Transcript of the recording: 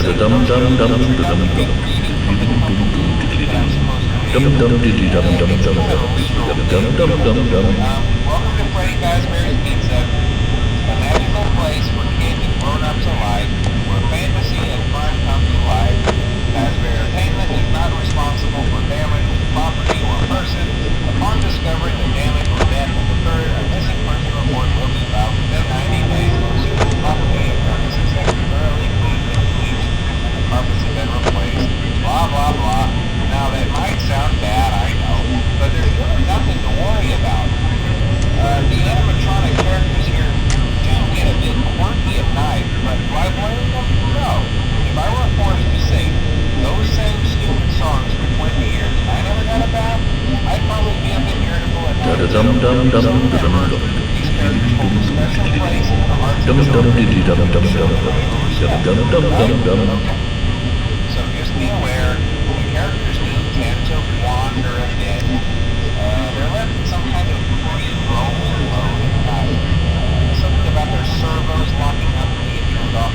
say no joke, don't turn out to be greedy, look at the company that I'm supposed to be. And it's kind of a literal thing, too. Welcome to Freddy Fazbear's Pizza, a magical place for kids and grown-ups alike, where fantasy and fun come to life. Fazbear Entertainment is not responsible for damage to property or person. Upon discovering the damage or death of occurred, a missing person report will be filed within 90 days as soon as property and premises have been thoroughly cleaned and bleached and the carpets have been replaced. Blah, blah, blah. Now, that might sound bad, I know, but there's really nothing to worry about. The animatronic characters here do get a bit quirky at night, but do I blame them? No. If I were forced to sing those same stupid songs for 20 years and I never got a bath, I'd probably be a bit irritable at night. So remember, these characters hold a special place in the hearts of children. Okay. So just be aware, the characters do tend to wander a bit. They're left in some kind of free roaming mode at night. Something about their servos locking up and they get turned off